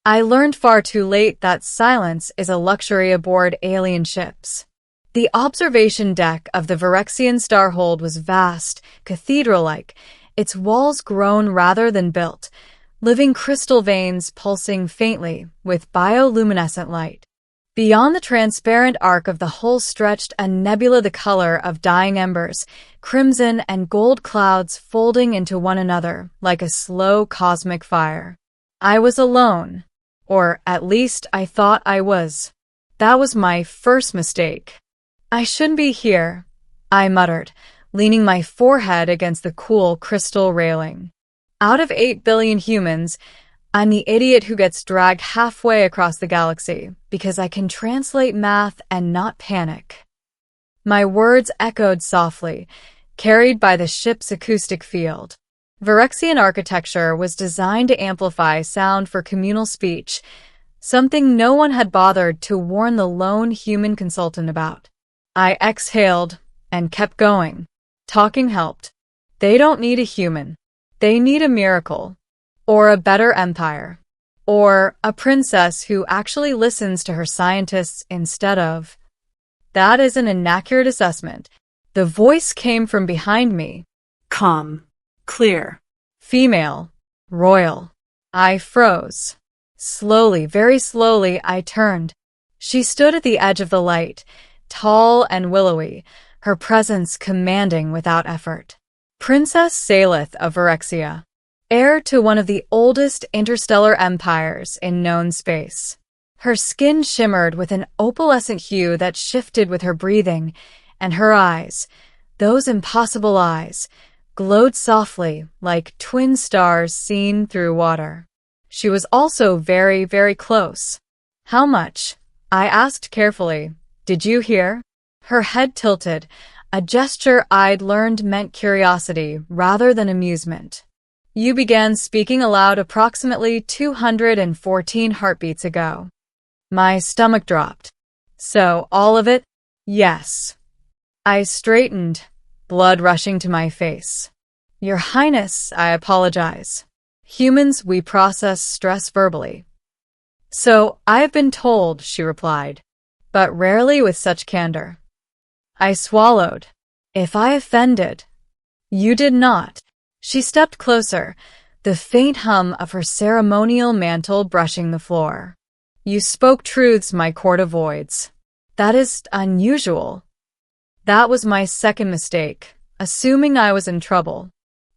I learned far too late that silence is a luxury aboard alien ships. The observation deck of the Virexian Starhold was vast, cathedral-like, its walls grown rather than built, living crystal veins pulsing faintly with bioluminescent light. Beyond the transparent arc of the hull stretched a nebula the color of dying embers, crimson and gold clouds folding into one another like a slow cosmic fire. I was alone, or at least I thought I was. That was my first mistake. I shouldn't be here, I muttered, leaning my forehead against the cool crystal railing. Out of 8 billion humans, I'm the idiot who gets dragged halfway across the galaxy because I can translate math and not panic. My words echoed softly, carried by the ship's acoustic field. Virexian architecture was designed to amplify sound for communal speech, something no one had bothered to warn the lone human consultant about. I exhaled and kept going. Talking helped. They don't need a human. They need a miracle. Or a better empire. Or a princess who actually listens to her scientists instead of. That is an inaccurate assessment. The voice came from behind me. Calm. Clear. Female. Royal. I froze. Slowly, very slowly, I turned. She stood at the edge of the light, tall and willowy, her presence commanding without effort. Princess Salith of Virexia, heir to one of the oldest interstellar empires in known space. Her skin shimmered with an opalescent hue that shifted with her breathing, and her eyes, those impossible eyes, glowed softly like twin stars seen through water. She was also very, very close. How much? I asked carefully. Did you hear? Her head tilted, a gesture I'd learned meant curiosity rather than amusement. You began speaking aloud approximately 214 heartbeats ago. My stomach dropped. So, all of it? Yes. I straightened, blood rushing to my face. Your Highness, I apologize. Humans, we process stress verbally. So, I've been told, she replied, but rarely with such candor. I swallowed. If I offended. You did not. She stepped closer, the faint hum of her ceremonial mantle brushing the floor. You spoke truths my court avoids. That is unusual. That was my second mistake, assuming I was in trouble.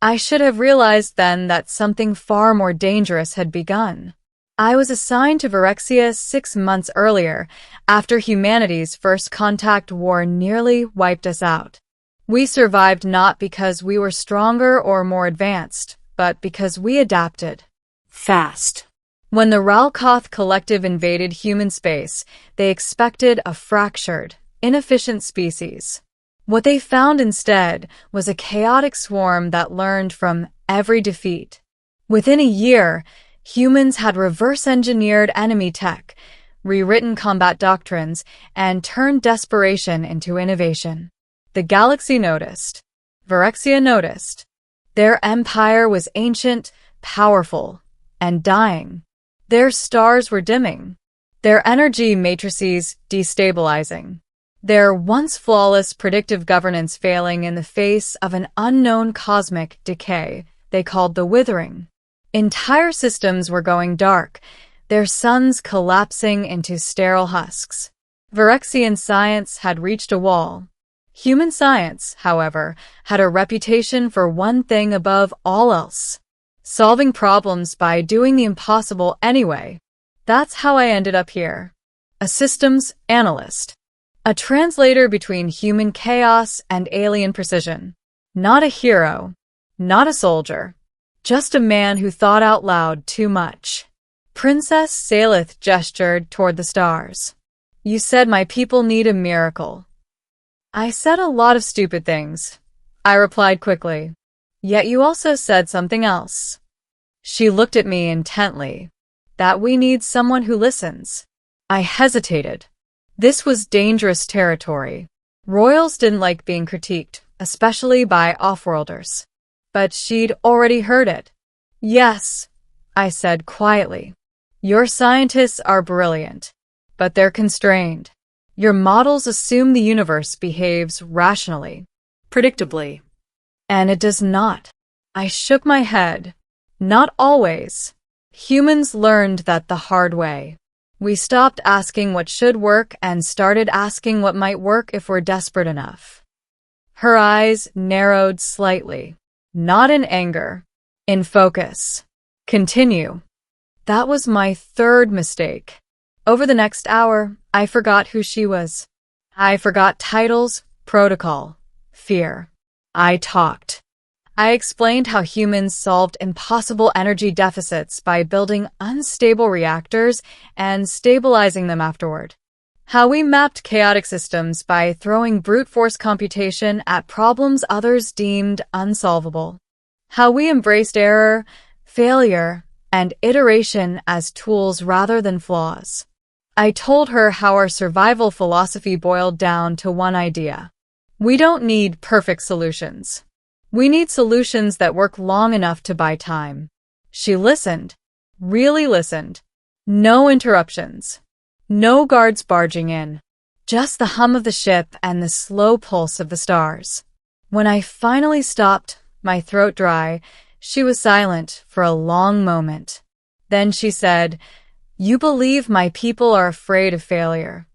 I should have realized then that something far more dangerous had begun. I was assigned to Virexia 6 months earlier, after humanity's first contact war nearly wiped us out. We survived not because we were stronger or more advanced, but because we adapted. Fast. When the Ralkoth collective invaded human space, they expected a fractured, inefficient species. What they found instead was a chaotic swarm that learned from every defeat. Within a year, humans had reverse-engineered enemy tech, rewritten combat doctrines, and turned desperation into innovation. The galaxy noticed. Virexia noticed. Their empire was ancient, powerful, and dying. Their stars were dimming. Their energy matrices destabilizing. Their once flawless predictive governance failing in the face of an unknown cosmic decay they called the Withering. Entire systems were going dark, their suns collapsing into sterile husks. Virexian science had reached a wall. Human science, however, had a reputation for one thing above all else: solving problems by doing the impossible anyway. That's how I ended up here. A systems analyst. A translator between human chaos and alien precision. Not a hero. Not a soldier. Just a man who thought out loud too much. Princess Salith gestured toward the stars. You said my people need a miracle. I said a lot of stupid things, I replied quickly. Yet you also said something else. She looked at me intently. That we need someone who listens. I hesitated. This was dangerous territory. Royals didn't like being critiqued, especially by offworlders. But she'd already heard it. Yes, I said quietly. Your scientists are brilliant, but they're constrained. Your models assume the universe behaves rationally, Predictably. and it does not. I shook my head. Not always. Humans learned that the hard way. We stopped asking what should work and started asking what might work if we're desperate enough. Her eyes narrowed slightly. Not in anger. In focus. Continue. That was my third mistake. Over the next hour, I forgot who she was. I forgot titles, protocol, fear. I talked. I explained how humans solved impossible energy deficits by building unstable reactors and stabilizing them afterward. How we mapped chaotic systems by throwing brute force computation at problems others deemed unsolvable. How we embraced error, failure, and iteration as tools rather than flaws. I told her how our survival philosophy boiled down to one idea. We don't need perfect solutions. We need solutions that work long enough to buy time. She listened. Really listened. No interruptions. No guards barging in. Just the hum of the ship and the slow pulse of the stars. When I finally stopped, my throat dry, she was silent for a long moment. Then she said, "You believe my people are afraid of failure."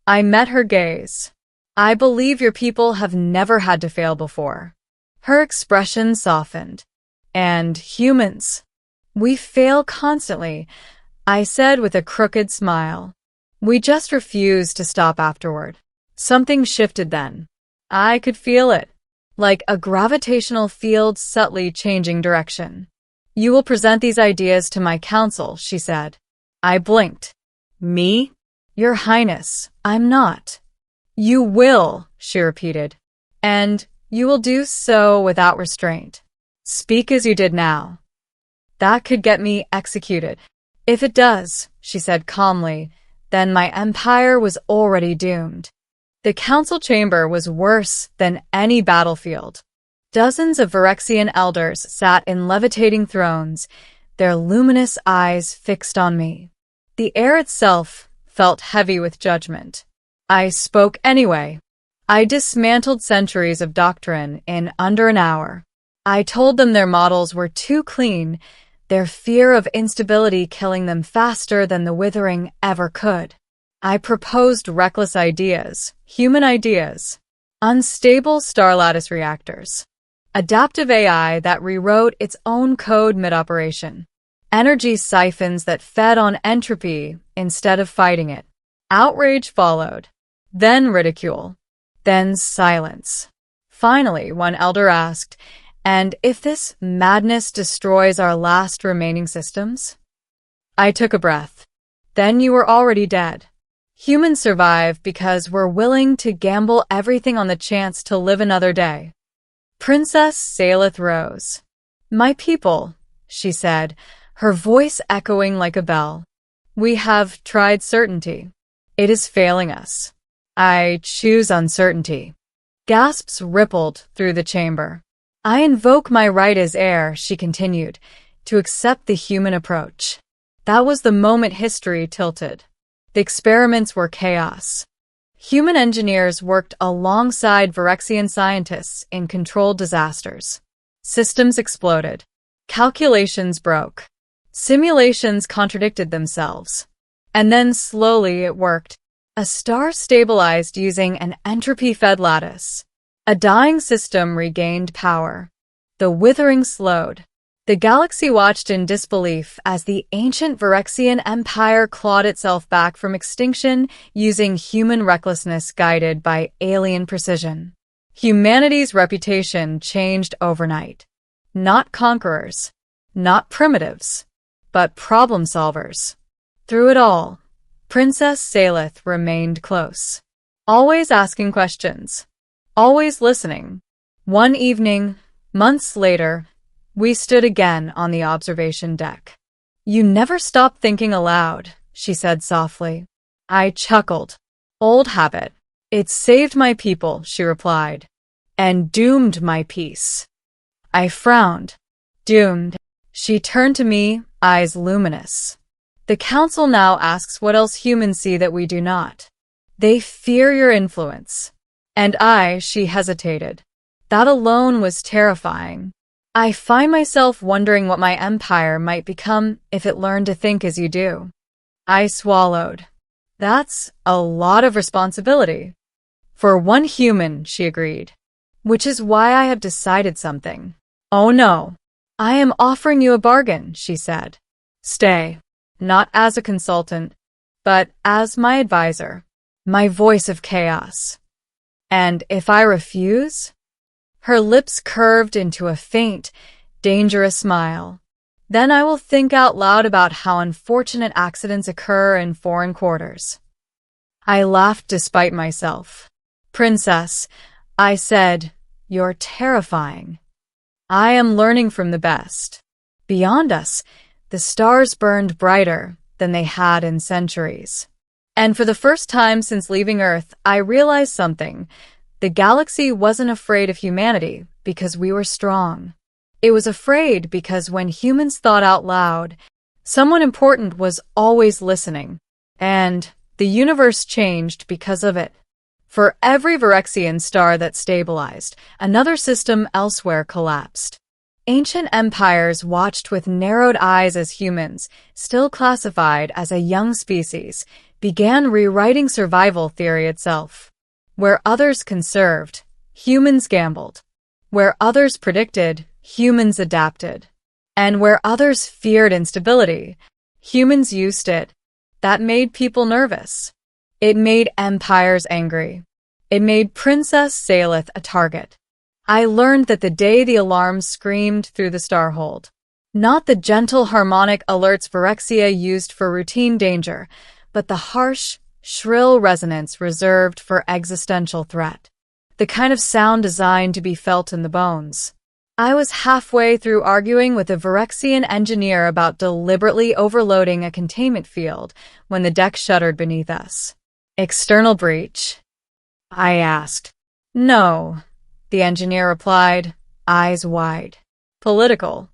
I met her gaze. "I believe your people have never had to fail before." Her expression softened. "And humans? We fail constantly," I said with a crooked smile. "We just refuse to stop afterward." Something shifted then. I could feel it, like a gravitational field subtly changing direction. "You will present these ideas to my council," she said. I blinked. "Me? Your Highness, I'm not." "You will," she repeated. "And you will do so without restraint. Speak as you did now." "That could get me executed." "If it does," she said calmly, "then my empire was already doomed." The council chamber was worse than any battlefield. Dozens of Phyrexian elders sat in levitating thrones, their luminous eyes fixed on me. The air itself felt heavy with judgment. I spoke anyway. I dismantled centuries of doctrine in under an hour. I told them their models were too clean, their fear of instability killing them faster than the withering ever could. I proposed reckless ideas, human ideas, unstable star lattice reactors, adaptive AI that rewrote its own code mid-operation, energy siphons that fed on entropy instead of fighting it. Outrage followed, then ridicule. Then silence. Finally, one elder asked, "And if this madness destroys our last remaining systems?" I took a breath. "Then you were already dead." Humans survive because we're willing to gamble everything on the chance to live another day. Princess Salith rose. "My people," she said, her voice echoing like a bell. "We have tried certainty. It is failing us. I choose uncertainty." Gasps rippled through the chamber. "I invoke my right as heir," she continued, "to accept the human approach." That was the moment history tilted. The experiments were chaos. Human engineers worked alongside Phyrexian scientists in controlled disasters. Systems exploded. Calculations broke. Simulations contradicted themselves. And then slowly it worked. A star stabilized using an entropy-fed lattice. A dying system regained power. The withering slowed. The galaxy watched in disbelief as the ancient Phyrexian empire clawed itself back from extinction using human recklessness guided by alien precision. Humanity's reputation changed overnight. Not conquerors, not primitives, but problem solvers. Through it all, Princess Salith remained close, always asking questions, always listening. One evening, months later, we stood again on the observation deck. "You never stop thinking aloud," she said softly. I chuckled. "Old habit. It saved my people," she replied, "and doomed my peace." I frowned. "Doomed." She turned to me, eyes luminous. The council now asks what else humans see that we do not. They fear your influence. And she hesitated. That alone was terrifying. I find myself wondering what my empire might become if it learned to think as you do. I swallowed. That's a lot of responsibility. For one human, she agreed. Which is why I have decided something. Oh no. I am offering you a bargain, she said. Stay. Not as a consultant, but as my advisor. My voice of chaos. And if I refuse? Her lips curved into a faint, dangerous smile. Then I will think out loud about how unfortunate accidents occur in foreign quarters. I laughed despite myself. Princess, I said, you're terrifying. I am learning from the best. Beyond us, the stars burned brighter than they had in centuries. And for the first time since leaving Earth, I realized something. The galaxy wasn't afraid of humanity because we were strong. It was afraid because when humans thought out loud, someone important was always listening. And the universe changed because of it. For every Virexian star that stabilized, another system elsewhere collapsed. Ancient empires watched with narrowed eyes as humans, still classified as a young species, began rewriting survival theory itself. Where others conserved, humans gambled. Where others predicted, humans adapted. And where others feared instability, humans used it. That made people nervous. It made empires angry. It made Princess Salith a target. I learned that the day the alarms screamed through the starhold. Not the gentle harmonic alerts Virexia used for routine danger, but the harsh, shrill resonance reserved for existential threat. The kind of sound designed to be felt in the bones. I was halfway through arguing with a Virexian engineer about deliberately overloading a containment field when the deck shuddered beneath us. External breach? I asked. No, the engineer replied, eyes wide. Political.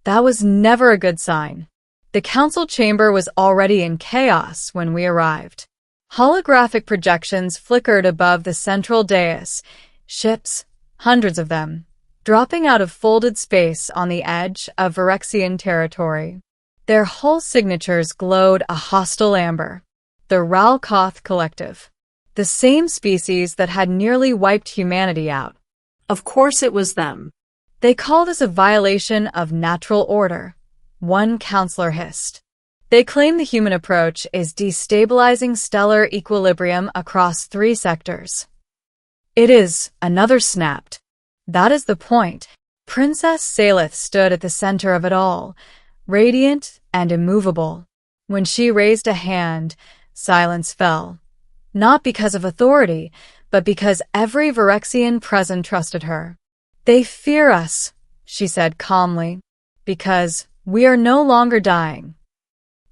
That was never a good sign. The council chamber was already in chaos when we arrived. Holographic projections flickered above the central dais, ships, hundreds of them, dropping out of folded space on the edge of Virexian territory. Their hull signatures glowed a hostile amber. The Ralkoth Collective. The same species that had nearly wiped humanity out. Of course it was them. They called us a violation of natural order. One counselor hissed. They claim the human approach is destabilizing stellar equilibrium across 3 sectors. It is, another snapped. That is the point. Princess Salith stood at the center of it all, radiant and immovable. When she raised a hand, silence fell. Not because of authority, but because every Virexian present trusted her. They fear us, she said calmly, because we are no longer dying.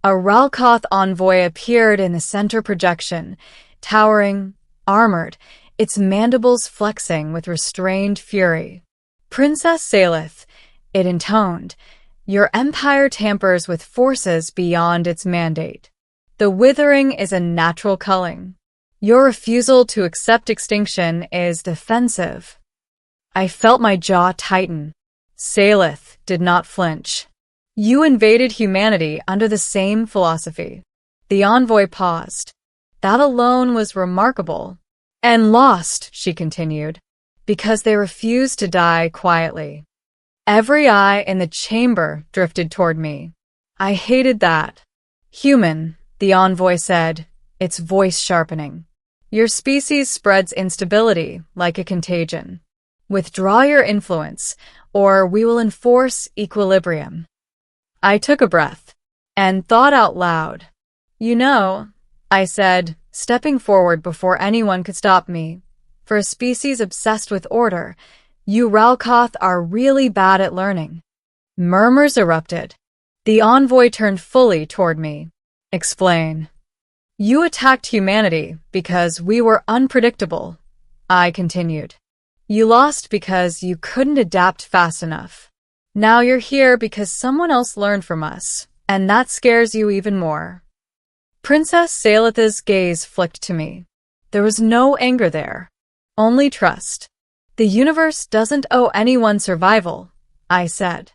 A Ralkoth envoy appeared in the center projection, towering, armored, its mandibles flexing with restrained fury. Princess Salith, it intoned, your empire tampers with forces beyond its mandate. The withering is a natural culling. Your refusal to accept extinction is defensive. I felt my jaw tighten. Salith did not flinch. You invaded humanity under the same philosophy. The envoy paused. That alone was remarkable. And lost, she continued, because they refused to die quietly. Every eye in the chamber drifted toward me. I hated that. Human, the envoy said, its voice sharpening. Your species spreads instability like a contagion. Withdraw your influence, or we will enforce equilibrium. I took a breath and thought out loud. You know, I said, stepping forward before anyone could stop me. For a species obsessed with order, you Ralkoth are really bad at learning. Murmurs erupted. The envoy turned fully toward me. Explain. You attacked humanity because we were unpredictable, I continued. You lost because you couldn't adapt fast enough. Now you're here because someone else learned from us, And that scares you even more. Princess Salith's gaze flicked to me. There was no anger there. Only trust. The universe doesn't owe anyone survival, I said.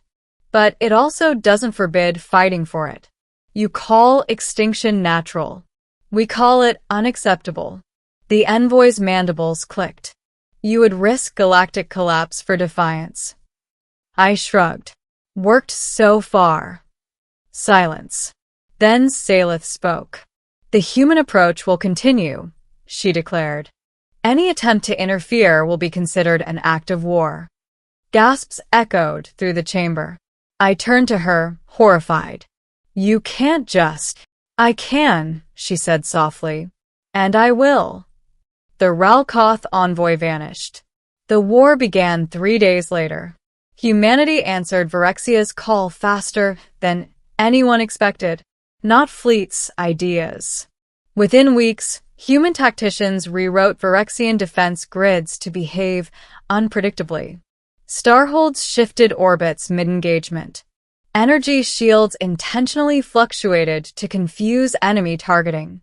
But it also doesn't forbid fighting for it. You call extinction natural. We call it unacceptable. The envoy's mandibles clicked. You would risk galactic collapse for defiance. I shrugged. Worked so far. Silence. Then Salith spoke. The human approach will continue, she declared. Any attempt to interfere will be considered an act of war. Gasps echoed through the chamber. I turned to her, horrified. You can't just. I can, she said softly. And I will. The Ralkoth envoy vanished. The war began 3 days later. Humanity answered Virexia's call faster than anyone expected. Not fleets, ideas. Within weeks, human tacticians rewrote Virexian defense grids to behave unpredictably. Starholds shifted orbits mid-engagement. Energy shields intentionally fluctuated to confuse enemy targeting.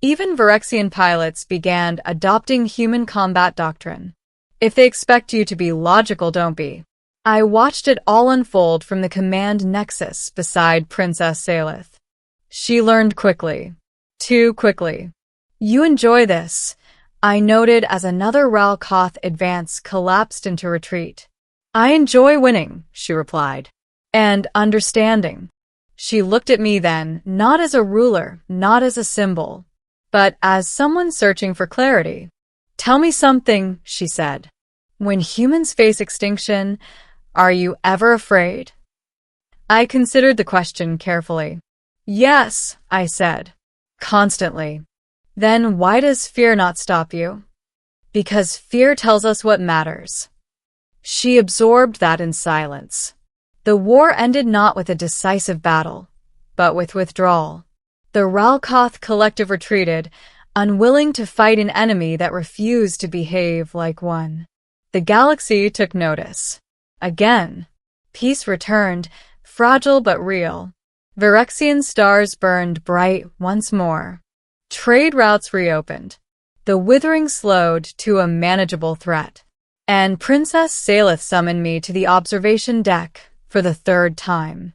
Even Virexian pilots began adopting human combat doctrine. If they expect you to be logical, don't be. I watched it all unfold from the command nexus beside Princess Salith. She learned quickly. Too quickly. You enjoy this, I noted as another Ralkoth advance collapsed into retreat. I enjoy winning, she replied. And understanding. She looked at me then, not as a ruler, not as a symbol, but as someone searching for clarity. Tell me something, she said. When humans face extinction, are you ever afraid? I considered the question carefully. Yes, I said. Constantly. Then why does fear not stop you? Because fear tells us what matters. She absorbed that in silence. The war ended not with a decisive battle, but with withdrawal. The Ralkoth collective retreated, unwilling to fight an enemy that refused to behave like one. The galaxy took notice. Again, peace returned, fragile but real. Virexian stars burned bright once more. Trade routes reopened. The withering slowed to a manageable threat. And Princess Salith summoned me to the observation deck for the 3rd time.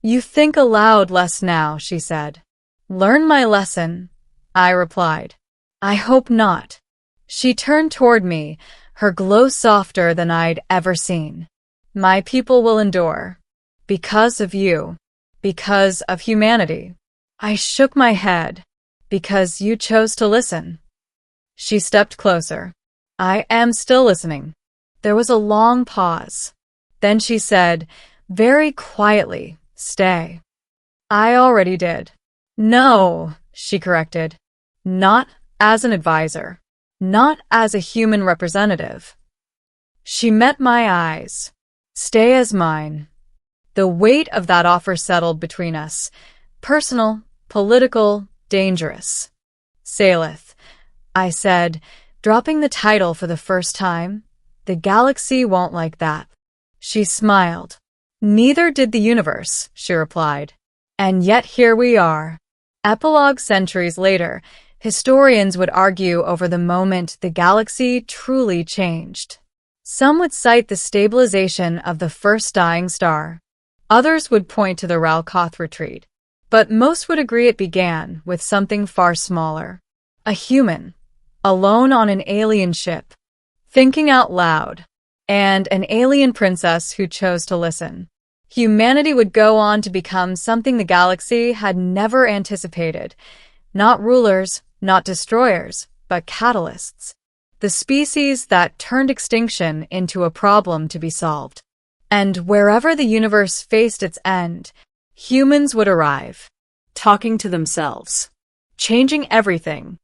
You think aloud less now, she said. Learn my lesson, I replied. I hope not. She turned toward me, her glow softer than I'd ever seen. My people will endure. Because of you. Because of humanity. I shook my head. Because you chose to listen. She stepped closer. I am still listening. There was a long pause. Then she said, very quietly, stay. I already did. No, she corrected. Not as an advisor. Not as a human representative. She met my eyes. Stay as mine. The weight of that offer settled between us. Personal, political, dangerous. Salith, I said, dropping the title for the first time. The galaxy won't like that. She smiled. Neither did the universe, she replied. And yet here we are. Epilogue centuries later, historians would argue over the moment the galaxy truly changed. Some would cite the stabilization of the first dying star. Others would point to the Ralkoth retreat. But most would agree it began with something far smaller. A human, alone on an alien ship, thinking out loud, and an alien princess who chose to listen. Humanity would go on to become something the galaxy had never anticipated. Not rulers, not destroyers, but catalysts. The species that turned extinction into a problem to be solved. And wherever the universe faced its end, humans would arrive. Talking to themselves. Changing everything.